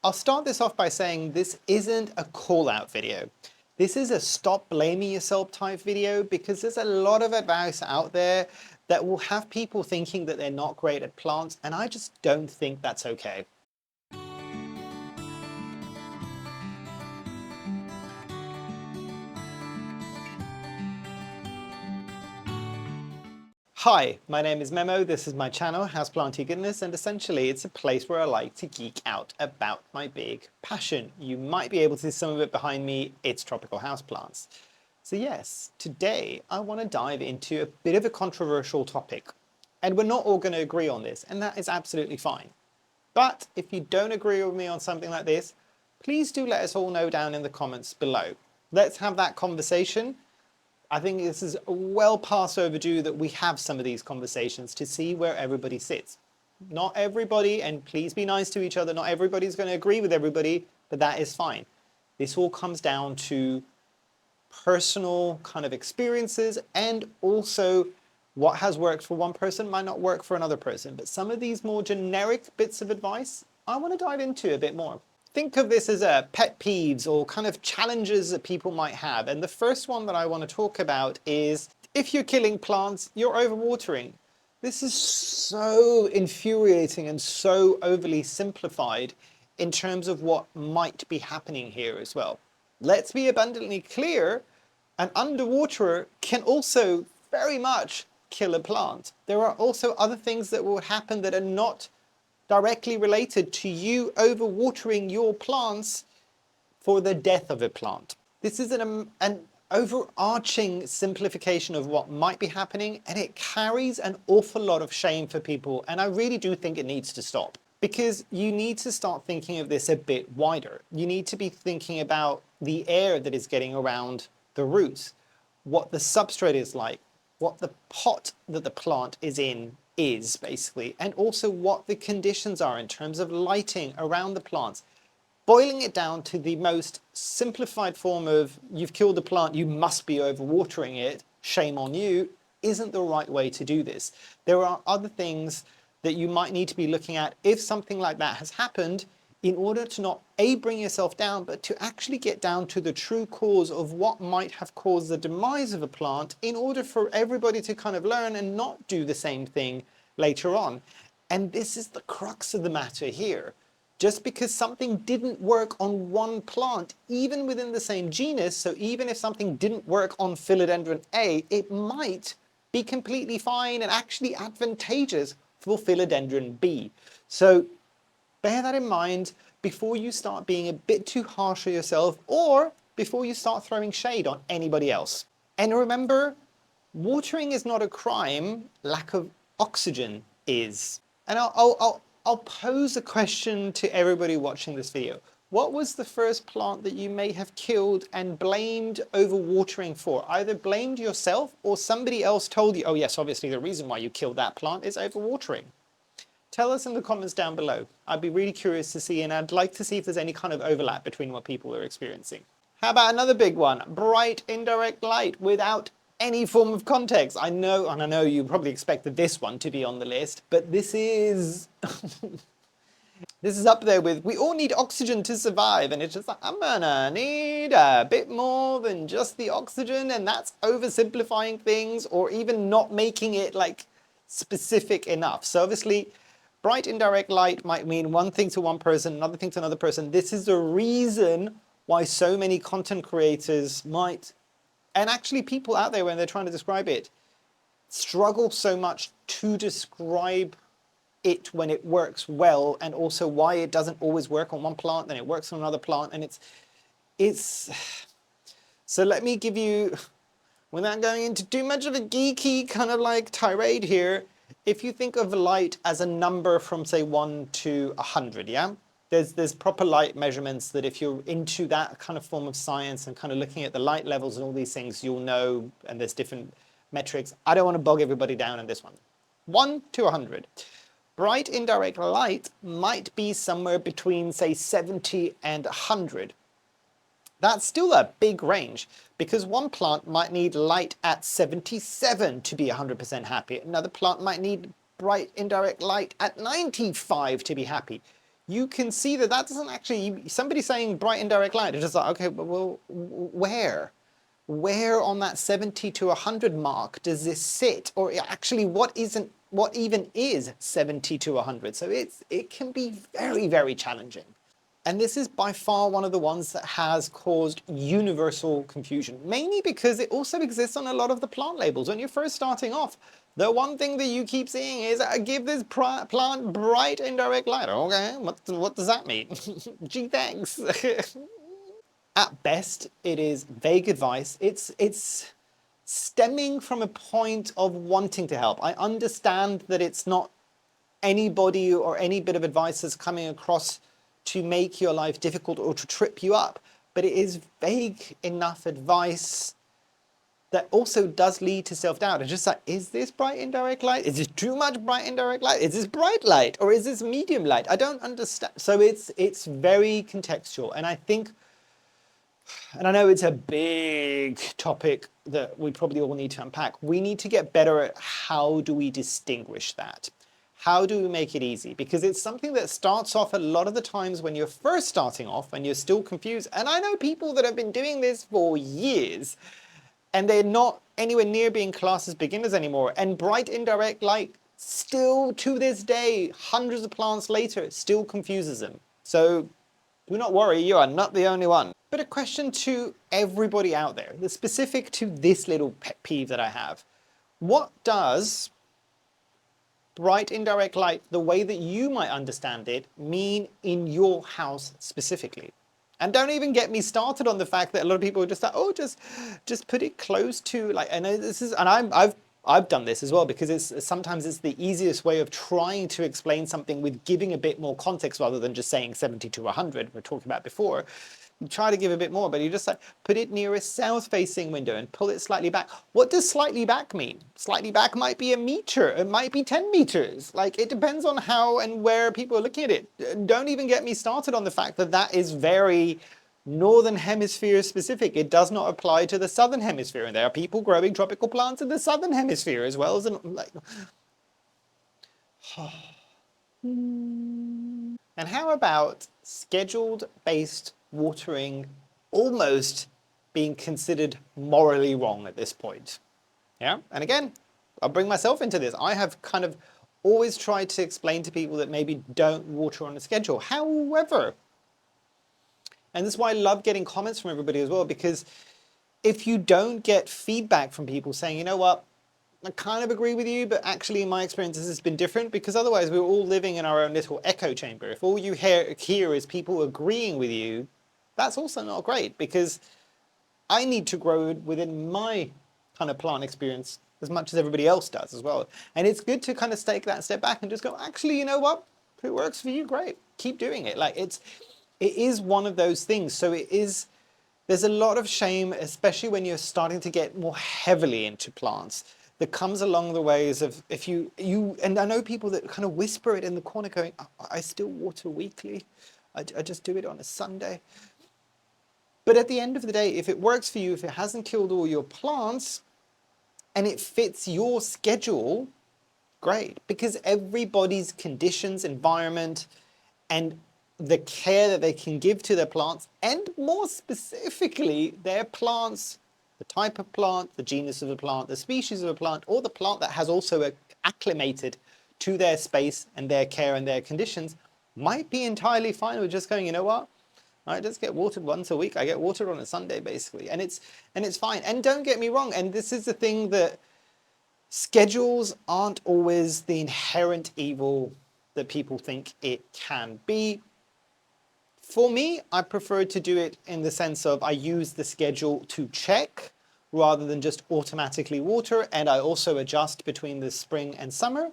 I'll start this off by saying this isn't a call-out video. This is a stop blaming yourself type video because there's a lot of advice out there that will have people thinking that they're not great at plants, and I just don't think that's okay. Hi, my name is Memo, this is my channel, Houseplantygoodness, and essentially it's a place where I like to geek out about my big passion. You might be able to see some of it behind me, it's tropical houseplants. So yes, today I want to dive into a bit of a controversial topic. And we're not all going to agree on this, and that is absolutely fine. But if you don't agree with me on something like this, please do let us all know down in the comments below. Let's have that conversation. I think this is well past overdue that we have some of these conversations to see where everybody sits. Not everybody, and please be nice to each other, not everybody's going to agree with everybody, but that is fine. This all comes down to personal kind of experiences, and also what has worked for one person might not work for another person. But some of these more generic bits of advice, I want to dive into a bit more. Think of this as pet peeves or kind of challenges that people might have. And the first one that I want to talk about is if you're killing plants, you're overwatering. This is so infuriating and so overly simplified in terms of what might be happening here as well. Let's be abundantly clear, an underwaterer can also very much kill a plant. There are also other things that will happen that are not directly related to you overwatering your plants for the death of a plant. This is an overarching simplification of what might be happening, and it carries an awful lot of shame for people, and I really do think it needs to stop. Because you need to start thinking of this a bit wider. You need to be thinking about the air that is getting around the roots, what the substrate is like, what the pot that the plant is in is basically, and also what the conditions are in terms of lighting around the plants. Boiling it down to the most simplified form of you've killed the plant, you must be overwatering it, shame on you, isn't the right way to do this. There are other things that you might need to be looking at if something like that has happened, in order to not bring yourself down, but to actually get down to the true cause of what might have caused the demise of a plant, in order for everybody to kind of learn and not do the same thing later on. And this is the crux of the matter here. Just because something didn't work on one plant, even within the same genus, so even if something didn't work on Philodendron A, it might be completely fine and actually advantageous for Philodendron B. So bear that in mind before you start being a bit too harsh on yourself, or before you start throwing shade on anybody else. And remember, watering is not a crime, lack of oxygen is. And I'll pose a question to everybody watching this video. What was the first plant that you may have killed and blamed overwatering for? Either blamed yourself or somebody else told you, oh yes, obviously the reason why you killed that plant is overwatering. Tell us in the comments down below. I'd be really curious to see, and I'd like to see if there's any kind of overlap between what people are experiencing. How about another big one? Bright indirect light without any form of context. I know, and I know you probably expected this one to be on the list, but this is this is up there with we all need oxygen to survive, and it's just like, I'm gonna need a bit more than just the oxygen, and that's oversimplifying things or even not making it like specific enough. So obviously bright indirect light might mean one thing to one person, another thing to another person. This is the reason why so many content creators might, and actually people out there when they're trying to describe it, struggle so much to describe it when it works well, and also why it doesn't always work on one plant, then it works on another plant, and it's so let me give you, without going into too much of a geeky kind of like tirade here, if you think of light as a number from say 1 to 100, yeah? There's proper light measurements that if you're into that kind of form of science and kind of looking at the light levels and all these things, you'll know, and there's different metrics. I don't want to bog everybody down on this one. 1 to 100. Bright indirect light might be somewhere between say 70 and 100. That's still a big range, because one plant might need light at 77 to be 100% happy. Another plant might need bright indirect light at 95 to be happy. you can see that that doesn't actually, somebody saying bright indirect light, it's just like, okay, well, where? Where on that 70 to 100 mark does this sit? Or actually, what even is 70 to 100? So it can be very, very challenging. And this is by far one of the ones that has caused universal confusion, mainly because it also exists on a lot of the plant labels. When you're first starting off, the one thing that you keep seeing is, give this plant bright indirect light. Okay, what does that mean? Gee, thanks. At best, it is vague advice. It's stemming from a point of wanting to help. I understand that it's not anybody or any bit of advice that's coming across to make your life difficult or to trip you up, but it is vague enough advice that also does lead to self-doubt. It's just like, is this bright indirect light? Is this too much bright indirect light? Is this bright light or is this medium light? I don't understand. So it's very contextual, and I think, and I know it's a big topic that we probably all need to unpack. We need to get better at how do we distinguish that? How do we make it easy? Because it's something that starts off a lot of the times when you're first starting off and you're still confused. And I know people that have been doing this for years and they're not anywhere near being classed as beginners anymore. And bright indirect light still to this day, hundreds of plants later, still confuses them. So do not worry, you are not the only one. But a question to everybody out there, that's specific to this little pet peeve that I have. What does bright indirect light, the way that you might understand it, mean in your house specifically? And don't even get me started on the fact that a lot of people are just like, oh, just put it close to, like, I know this is, and I've done this as well, because sometimes it's the easiest way of trying to explain something with giving a bit more context rather than just saying 70 to 100, we're talking about before. You try to give a bit more, but you just like put it near a south-facing window and pull it slightly back. What does slightly back mean? Slightly back might be a meter, it might be 10 meters. Like, it depends on how and where people are looking at it. Don't even get me started on the fact that that is very northern hemisphere specific. It does not apply to the southern hemisphere, and there are people growing tropical plants in the southern hemisphere as well as in, like. And how about scheduled based watering almost being considered morally wrong at this point? Yeah, and again, I'll bring myself into this. I have kind of always tried to explain to people that maybe don't water on a schedule. However, and this is why I love getting comments from everybody as well, because if you don't get feedback from people saying, you know what, I kind of agree with you, but actually in my experience this has been different, because otherwise we're all living in our own little echo chamber. If all you hear is people agreeing with you, that's also not great, because I need to grow within my kind of plant experience as much as everybody else does as well. And it's good to kind of take that step back and just go, actually, you know what? If it works for you, great. Keep doing it. Like, it is one of those things. So there's a lot of shame, especially when you're starting to get more heavily into plants, that comes along the ways of, if you and I know people that kind of whisper it in the corner going, I still water weekly. I just do it on a Sunday. But at the end of the day, if it works for you, if it hasn't killed all your plants and it fits your schedule, great. Because everybody's conditions, environment, and the care that they can give to their plants, and more specifically, their plants, the type of plant, the genus of a plant, the species of a plant, or the plant that has also acclimated to their space and their care and their conditions, might be entirely fine with just going, you know what? I just get watered once a week. I get watered on a Sunday, basically. And it's fine. And don't get me wrong, and this is the thing, that schedules aren't always the inherent evil that people think it can be. For me, I prefer to do it in the sense of I use the schedule to check rather than just automatically water, and I also adjust between the spring and summer.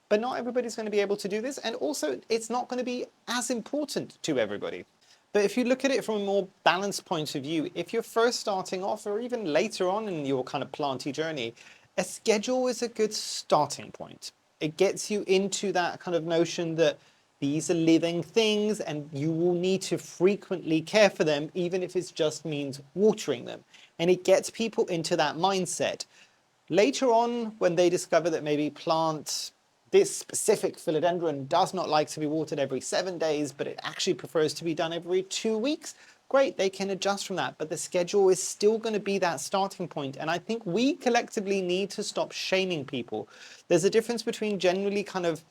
But not everybody's going to be able to do this, and also it's not going to be as important to everybody. But if you look at it from a more balanced point of view, if you're first starting off or even later on in your kind of planty journey, a schedule is a good starting point. It gets you into that kind of notion that these are living things and you will need to frequently care for them, even if it just means watering them. And it gets people into that mindset. Later on, when they discover that maybe plants this specific philodendron does not like to be watered every 7 days, but it actually prefers to be done every 2 weeks. Great, they can adjust from that, but the schedule is still going to be that starting point. And I think we collectively need to stop shaming people. There's a difference between generally kind of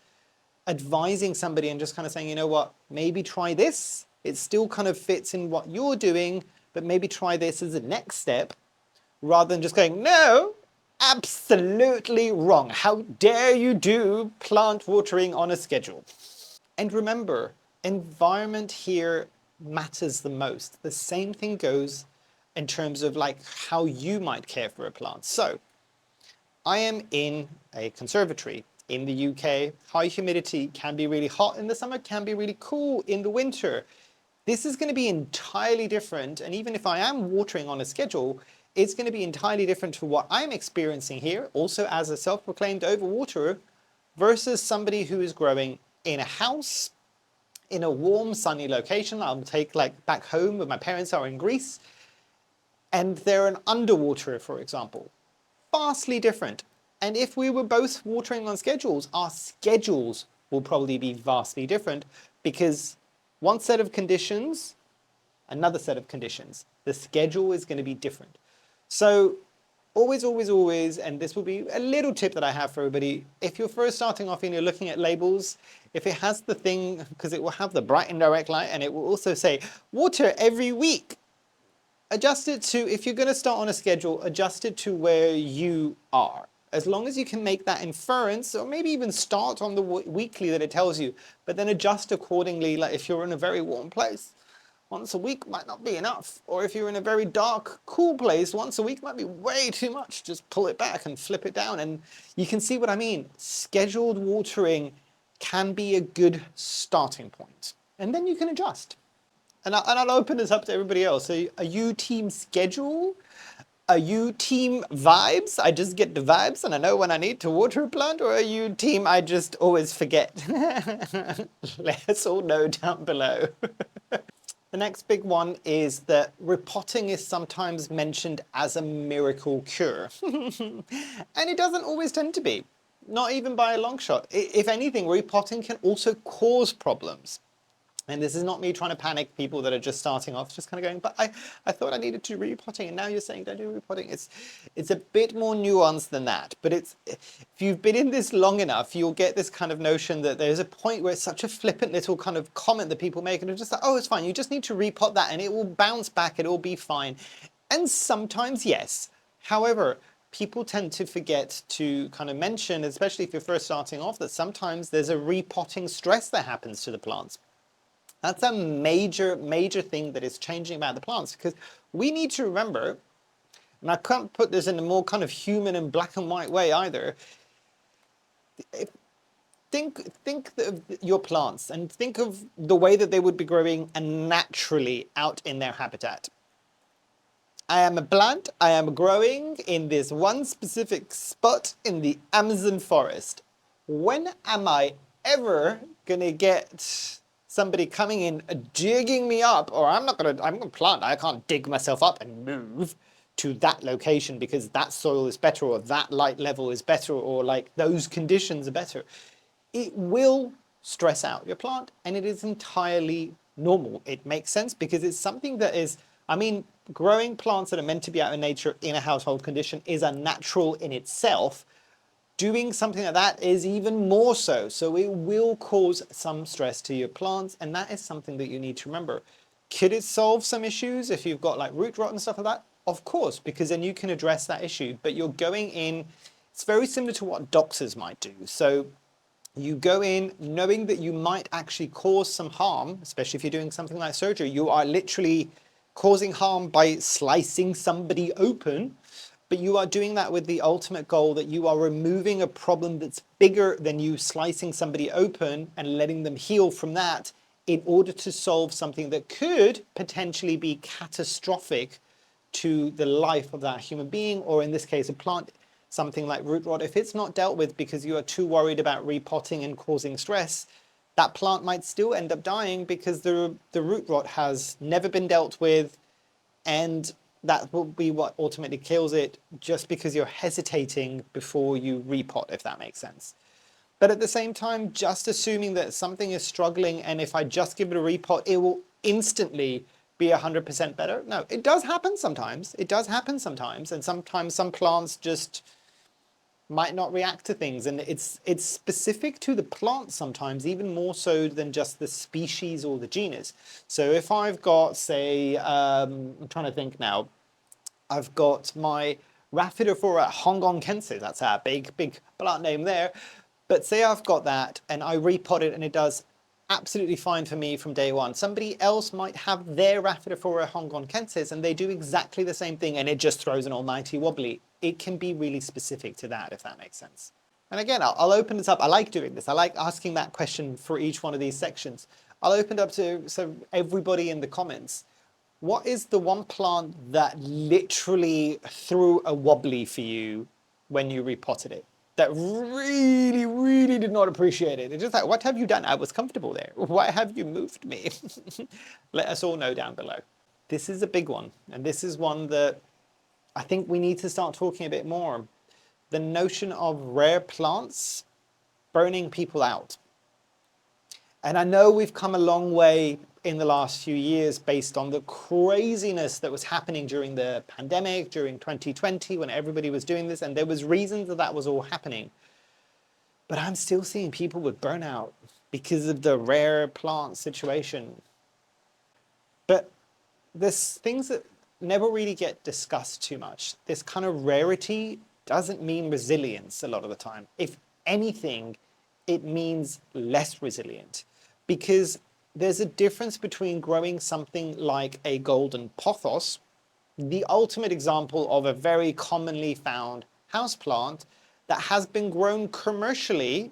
advising somebody and just kind of saying, you know what, maybe try this. It still kind of fits in what you're doing, but maybe try this as a next step, rather than just going, no, absolutely wrong. How dare you do plant watering on a schedule? And remember, environment here matters the most. The same thing goes in terms of like how you might care for a plant. So I am in a conservatory in the UK. High humidity can be really hot in the summer, can be really cool in the winter. This is going to be entirely different, and even if I am watering on a schedule, it's going to be entirely different to what I'm experiencing here, also as a self-proclaimed overwaterer, versus somebody who is growing in a house, in a warm, sunny location. I'll take like back home where my parents are in Greece, and they're an underwaterer, for example. Vastly different. And if we were both watering on schedules, our schedules will probably be vastly different, because one set of conditions, another set of conditions. The schedule is going to be different. So always, always, always, and this will be a little tip that I have for everybody, if you're first starting off and you're looking at labels, if it has the thing, because it will have the bright indirect light, and it will also say water every week, adjust it to, if you're going to start on a schedule, adjust it to where you are. As long as you can make that inference, or maybe even start on the weekly that it tells you, but then adjust accordingly. Like if you're in a very warm place, once a week might not be enough. Or if you're in a very dark, cool place, once a week might be way too much. Just pull it back and flip it down. And you can see what I mean. Scheduled watering can be a good starting point. And then you can adjust. And I'll open this up to everybody else. So are you team schedule? Are you team vibes? I just get the vibes and I know when I need to water a plant? Or are you team I just always forget? Let us all know down below. The next big one is that repotting is sometimes mentioned as a miracle cure. And it doesn't always tend to be. Not even by a long shot. If anything, repotting can also cause problems. And this is not me trying to panic people that are just starting off, just kind of going, but I thought I needed to do repotting, and now you're saying don't do repotting. It's a bit more nuanced than that, but if you've been in this long enough, you'll get this kind of notion that there's a point where it's such a flippant little kind of comment that people make, and it's just like, oh, it's fine, you just need to repot that, and it will bounce back, it'll be fine. And sometimes, yes. However, people tend to forget to kind of mention, especially if you're first starting off, that sometimes there's a repotting stress that happens to the plants. That's a major, major thing that is changing about the plants, because we need to remember, and I can't put this in a more kind of human and black and white way either. Think of your plants and think of the way that they would be growing naturally out in their habitat. I am a plant, I am growing in this one specific spot in the Amazon forest. When am I ever gonna get somebody coming in, digging me up, or I'm gonna plant, I can't dig myself up and move to that location because that soil is better, or that light level is better, or like those conditions are better. It will stress out your plant, and it is entirely normal. It makes sense because it's something that is, I mean, growing plants that are meant to be out in nature in a household condition is unnatural in itself. Doing something like that is even more so. So it will cause some stress to your plants, and that is something that you need to remember. Could it solve some issues if you've got like root rot and stuff like that? Of course, because then you can address that issue, but you're going in, it's very similar to what doctors might do. So you go in knowing that you might actually cause some harm, especially if you're doing something like surgery. You are literally causing harm by slicing somebody open, but you are doing that with the ultimate goal that you are removing a problem that's bigger than you slicing somebody open and letting them heal from that, in order to solve something that could potentially be catastrophic to the life of that human being, or in this case a plant, something like root rot. If it's not dealt with because you are too worried about repotting and causing stress, that plant might still end up dying because the root rot has never been dealt with, and that will be what ultimately kills it, just because you're hesitating before you repot, if that makes sense. But at the same time, just assuming that something is struggling and if I just give it a repot, it will instantly be 100% better. No, it does happen sometimes. It does happen sometimes. And sometimes some plants just might not react to things. And it's specific to the plant sometimes, even more so than just the species or the genus. So if I've got, say, I'm trying to think now, I've got my Rhaphidophora hongkongensis, that's our big plant name there. But say I've got that and I repot it and it does absolutely fine for me from day one. Somebody else might have their Rhaphidophora hongkongensis and they do exactly the same thing and it just throws an almighty wobbly. It can be really specific to that, if that makes sense. And again, I'll open this up. I like doing this. I like asking that question for each one of these sections. I'll open it up to everybody in the comments. What is the one plant that literally threw a wobbly for you when you repotted it? That really, really did not appreciate it. It's just like, what have you done? I was comfortable there. Why have you moved me? Let us all know down below. This is a big one. And this is one that I think we need to start talking a bit more. The notion of rare plants burning people out. And I know we've come a long way in the last few years based on the craziness that was happening during the pandemic, during 2020, when everybody was doing this, and there was reasons that that was all happening. But I'm still seeing people with burnout because of the rare plant situation. But there's things that never really get discussed too much. This kind of rarity doesn't mean resilience a lot of the time. If anything, it means less resilient, because there's a difference between growing something like a golden pothos, the ultimate example of a very commonly found houseplant that has been grown commercially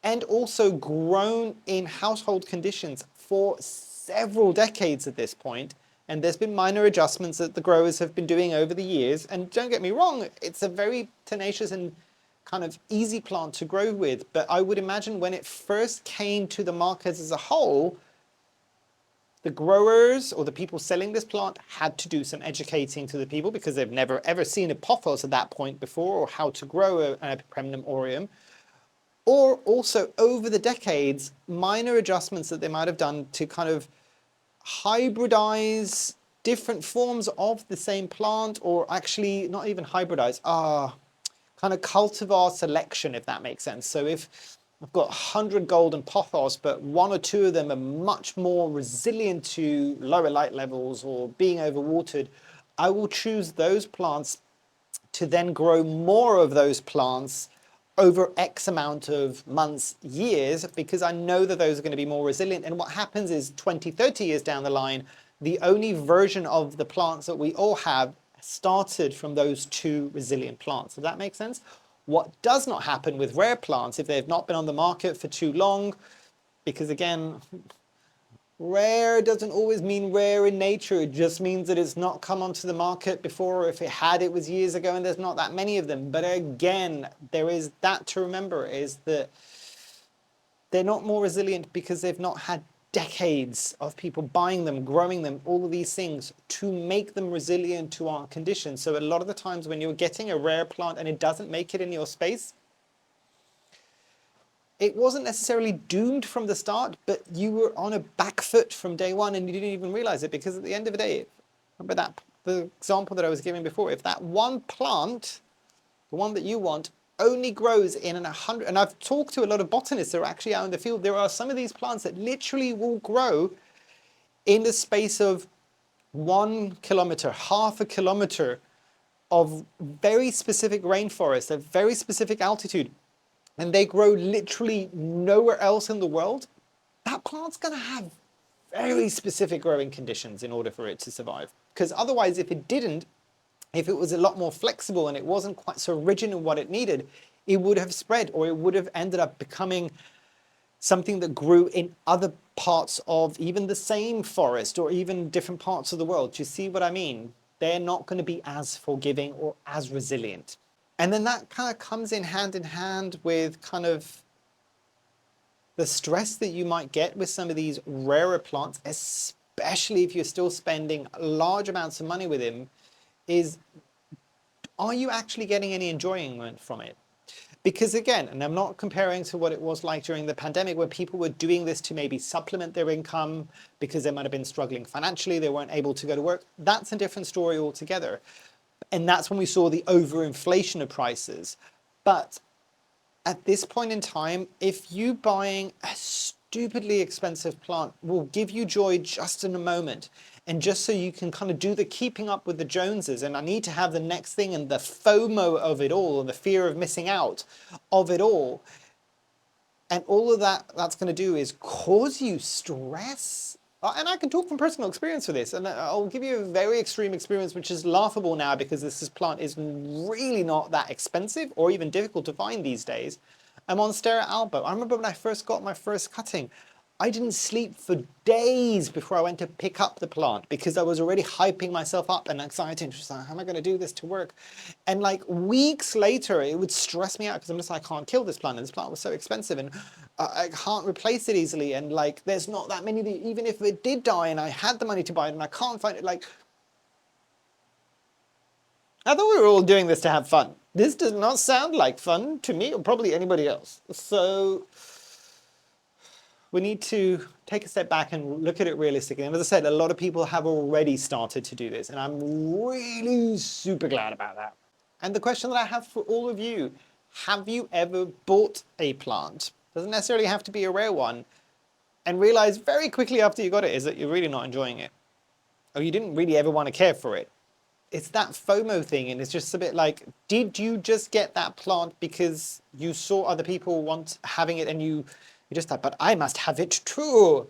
and also grown in household conditions for several decades at this point. And there's been minor adjustments that the growers have been doing over the years. And don't get me wrong, it's a very tenacious and kind of easy plant to grow with. But I would imagine when it first came to the market as a whole, the growers or the people selling this plant had to do some educating to the people because they've never ever seen a pothos at that point before, or how to grow an epipremnum aureum. Or also over the decades, minor adjustments that they might have done to kind of hybridize different forms of the same plant, or actually not even hybridize, kind of cultivar selection, if that makes sense. So if I've got 100 golden pothos, but one or two of them are much more resilient to lower light levels or being overwatered, I will choose those plants to then grow more of those plants over X amount of months, years, because I know that those are going to be more resilient. And what happens is 20, 30 years down the line, the only version of the plants that we all have started from those two resilient plants. Does that make sense? What does not happen with rare plants, if they've not been on the market for too long, because again, rare doesn't always mean rare in nature. It just means that it's not come onto the market before, or if it had, it was years ago and there's not that many of them. But again, there is that to remember, is that they're not more resilient because they've not had decades of people buying them, growing them, all of these things to make them resilient to our conditions. So a lot of the times when you're getting a rare plant and it doesn't make it in your space, it wasn't necessarily doomed from the start, but you were on a back foot from day one and you didn't even realize it, because at the end of the day, remember that the example that I was giving before, if that one plant, the one that you want, only grows in 100, and I've talked to a lot of botanists that are actually out in the field, there are some of these plants that literally will grow in the space of 1 kilometer, half a kilometer of very specific rainforest at very specific altitude, and they grow literally nowhere else in the world, that plant's going to have very specific growing conditions in order for it to survive. Because otherwise, if it didn't, if it was a lot more flexible and it wasn't quite so rigid in what it needed, it would have spread, or it would have ended up becoming something that grew in other parts of even the same forest or even different parts of the world. Do you see what I mean? They're not going to be as forgiving or as resilient. And then that kind of comes in hand with kind of the stress that you might get with some of these rarer plants, especially if you're still spending large amounts of money with them, is, are you actually getting any enjoyment from it? Because again, and I'm not comparing to what it was like during the pandemic where people were doing this to maybe supplement their income because they might have been struggling financially, they weren't able to go to work. That's a different story altogether. And that's when we saw the overinflation of prices. But at this point in time, if you buying a stupidly expensive plant will give you joy just in a moment, and just so you can kind of do the keeping up with the Joneses, and I need to have the next thing, and the FOMO of it all, and the fear of missing out of it all, and all of that's going to do is cause you stress. And I can talk from personal experience for this, and I'll give you a very extreme experience, which is laughable now because this plant is really not that expensive or even difficult to find these days. A Monstera alba. I remember when I first got my first cutting, I didn't sleep for days before I went to pick up the plant because I was already hyping myself up and anxiety and just like, how am I going to do this to work? And like weeks later, it would stress me out because I'm just like, I can't kill this plant. And this plant was so expensive and I can't replace it easily. And like, there's not that many, even if it did die and I had the money to buy it and I can't find it, like, I thought we were all doing this to have fun. This does not sound like fun to me or probably anybody else. So we need to take a step back and look at it realistically. And as I said, a lot of people have already started to do this, and I'm really super glad about that. And the question that I have for all of you, have you ever bought a plant? Doesn't necessarily have to be a rare one, and realized very quickly after you got it is that you're really not enjoying it, or you didn't really ever want to care for it. It's that FOMO thing, and it's just a bit like, did you just get that plant because you saw other people having it and you just thought, but I must have it too.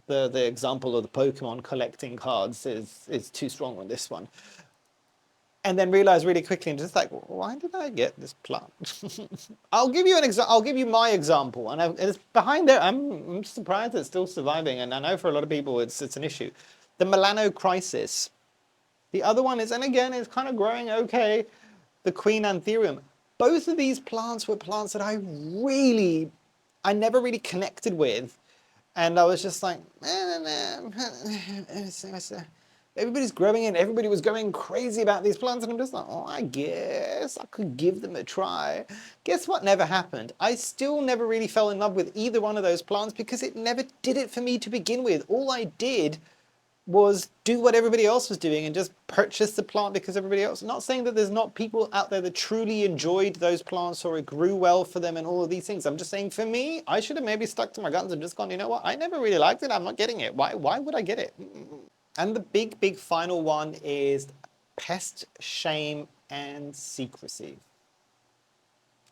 The example of the Pokemon collecting cards is too strong on this one. And then realize really quickly and just like, why did I get this plant? I'll give you I'll give you my example, and it's behind there. I'm surprised it's still surviving, and I know for a lot of people it's an issue. The Milano Crisis. The other one is, and again, it's kind of growing okay, the Queen Anthurium. Both of these plants were plants that I never really connected with. And I was just like, everybody's growing it, everybody was going crazy about these plants, and I'm just like, oh, I guess I could give them a try. Guess what never happened? I still never really fell in love with either one of those plants because it never did it for me to begin with. All I did was do what everybody else was doing and just purchase the plant because everybody else. I'm not saying that there's not people out there that truly enjoyed those plants or it grew well for them and all of these things. I'm just saying for me, I should have maybe stuck to my guns and just gone, you know what, I never really liked it, I'm not getting it. Why would I get it? And the big final one is pest, shame, and secrecy.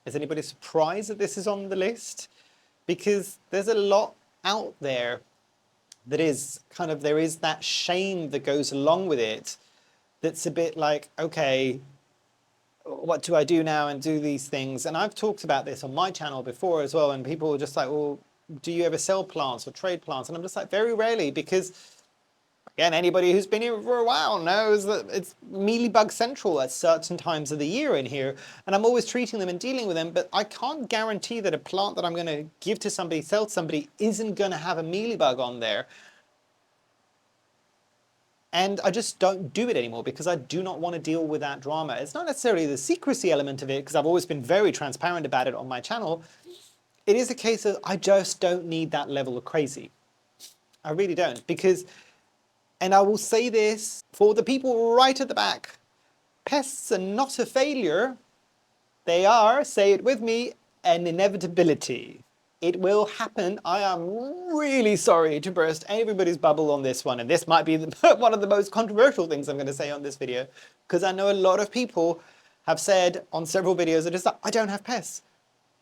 Is anybody surprised that this is on the list? Because there's a lot out there that is kind of, there is that shame that goes along with it that's a bit like, okay, what do I do now and do these things? And I've talked about this on my channel before as well, and people are just like, well, do you ever sell plants or trade plants? And I'm just like, very rarely, because again, anybody who's been here for a while knows that it's mealybug central at certain times of the year in here, and I'm always treating them and dealing with them, but I can't guarantee that a plant that I'm going to give to somebody, sell to somebody, isn't going to have a mealybug on there. And I just don't do it anymore because I do not want to deal with that drama. It's not necessarily the secrecy element of it, because I've always been very transparent about it on my channel. It is a case of I just don't need that level of crazy. I really don't, because, and I will say this for the people right at the back, pests are not a failure. They are, say it with me, an inevitability. It will happen. I am really sorry to burst everybody's bubble on this one, and this might be one of the most controversial things I'm going to say on this video, because I know a lot of people have said on several videos that it's like, I don't have pests.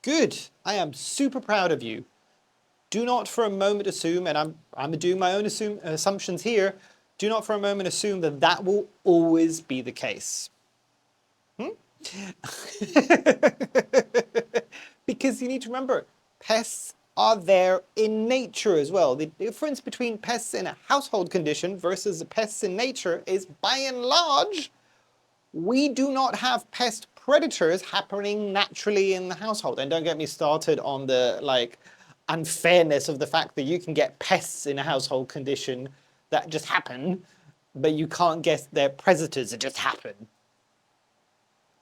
Good. I am super proud of you. Do not for a moment assume, and I'm doing my own assumptions here, do not for a moment assume that that will always be the case. Because you need to remember, pests are there in nature as well. The difference between pests in a household condition versus the pests in nature is, by and large, we do not have pest predators happening naturally in the household. And don't get me started on the unfairness of the fact that you can get pests in a household condition that just happen, but you can't guess they're predators that just happen.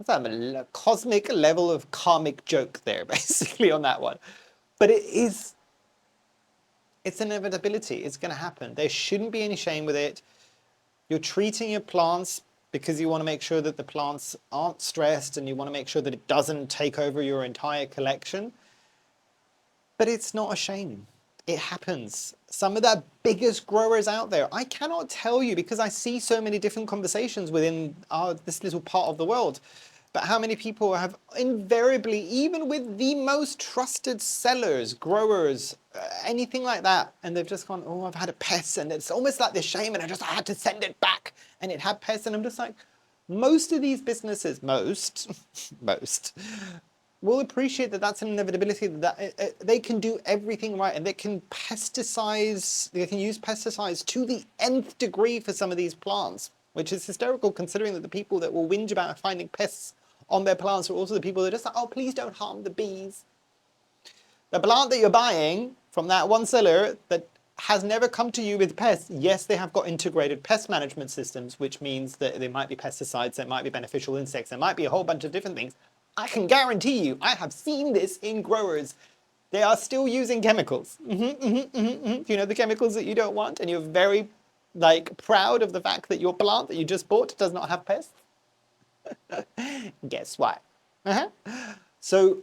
let's have a cosmic level of karmic joke there, basically, on that one. But it's an inevitability. It's going to happen. There shouldn't be any shame with it. You're treating your plants because you want to make sure that the plants aren't stressed and you want to make sure that it doesn't take over your entire collection. But it's not a shame. It happens. Some of the biggest growers out there, I cannot tell you because I see so many different conversations within this little part of the world, but how many people have invariably, even with the most trusted sellers, growers, anything like that, and they've just gone, oh, I've had a pest, and it's almost like this shame, and I had to send it back, and it had pests, and I'm just like, most of these businesses, most, will appreciate that that's an inevitability, that they can do everything right, and they can use pesticides to the nth degree for some of these plants, which is hysterical considering that the people that will whinge about finding pests on their plants are also the people that are just like, oh, please don't harm the bees. The plant that you're buying from that one seller that has never come to you with pests, yes, they have got integrated pest management systems, which means that there might be pesticides, there might be beneficial insects, there might be a whole bunch of different things. I can guarantee you, I have seen this in growers. They are still using chemicals. You know, the chemicals that you don't want, and you're very proud of the fact that your plant that you just bought does not have pests. Guess what? So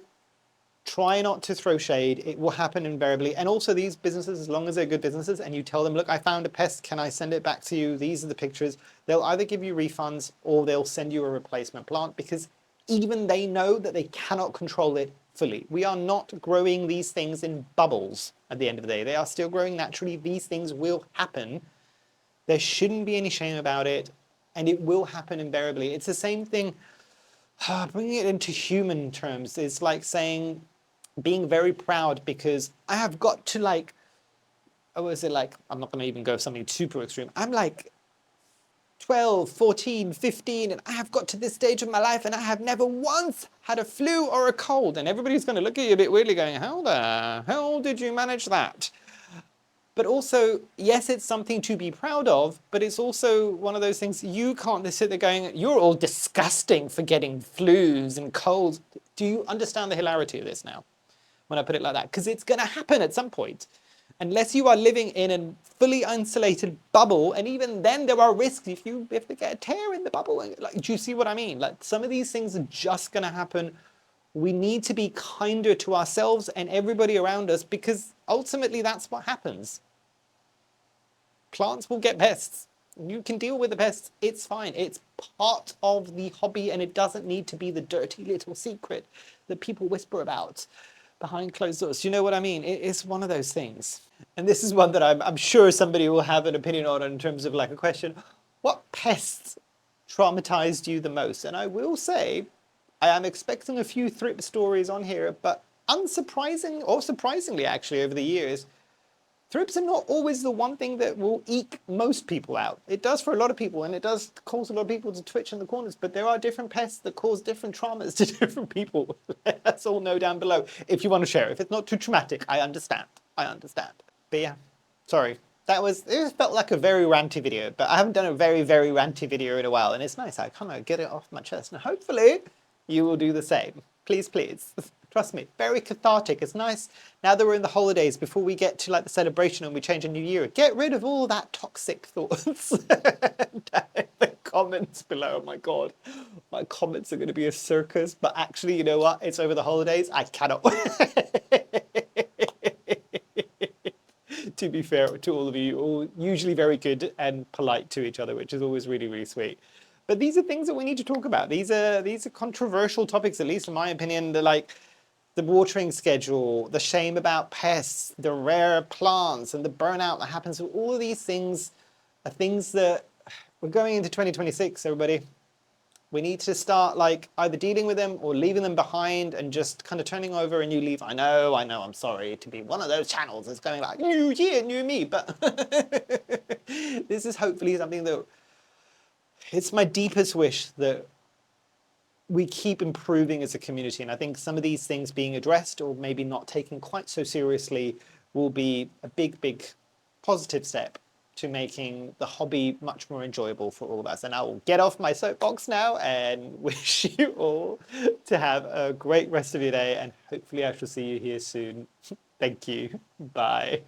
try not to throw shade. It will happen invariably. And also these businesses, as long as they're good businesses and you tell them, look, I found a pest, can I send it back to you? These are the pictures. They'll either give you refunds or they'll send you a replacement plant, because even they know that they cannot control it fully. We are not growing these things in bubbles at the end of the day. They are still growing naturally. These things will happen. There shouldn't be any shame about it, and it will happen invariably. It's the same thing, bringing it into human terms. It's like saying, being very proud because I have got to I'm not going to even go something super extreme. I'm 12, 14, 15, and I have got to this stage of my life and I have never once had a flu or a cold. And everybody's going to look at you a bit weirdly going, how the hell did you manage that? But also, yes, it's something to be proud of, but it's also one of those things you can't just sit there going, you're all disgusting for getting flus and colds. Do you understand the hilarity of this now, when I put it like that? Because it's going to happen at some point. Unless you are living in a fully insulated bubble, and even then there are risks if they get a tear in the bubble. Do you see what I mean? Some of these things are just going to happen. We need to be kinder to ourselves and everybody around us, because ultimately that's what happens. Plants will get pests. You can deal with the pests. It's fine. It's part of the hobby, and it doesn't need to be the dirty little secret that people whisper about behind closed doors. You know what I mean? It's one of those things. And this is one that I'm sure somebody will have an opinion on in terms of a question. What pests traumatized you the most? And I will say, I am expecting a few thrip stories on here, but unsurprising, or surprisingly actually over the years, thrips are not always the one thing that will eke most people out. It does for a lot of people, and it does cause a lot of people to twitch in the corners, but there are different pests that cause different traumas to different people. Let's all know down below if you want to share. If it's not too traumatic, I understand. But yeah, sorry. It felt like a very ranty video, but I haven't done a very, very ranty video in a while, and it's nice. I kind of get it off my chest, and hopefully you will do the same. Please, please. Trust me, very cathartic. It's nice now that we're in the holidays, before we get to the celebration and we change a new year. Get rid of all that toxic thoughts. Down in the comments below. Oh my God, my comments are going to be a circus. But actually, you know what? It's over the holidays. I cannot. To be fair to all of you, all usually very good and polite to each other, which is always really, really sweet. But these are things that we need to talk about. These are controversial topics, at least in my opinion. They're the watering schedule, the shame about pests, the rare plants, and the burnout that happens. So all of these things are things that we're going into 2026, everybody. We need to start either dealing with them or leaving them behind and just kind of turning over a new leaf. I know, I'm sorry to be one of those channels that's going new year, new me, but this is hopefully something that, it's my deepest wish that we keep improving as a community. And I think some of these things being addressed or maybe not taken quite so seriously will be a big, big positive step to making the hobby much more enjoyable for all of us. And I will get off my soapbox now and wish you all to have a great rest of your day, and hopefully I shall see you here soon. Thank you. Bye.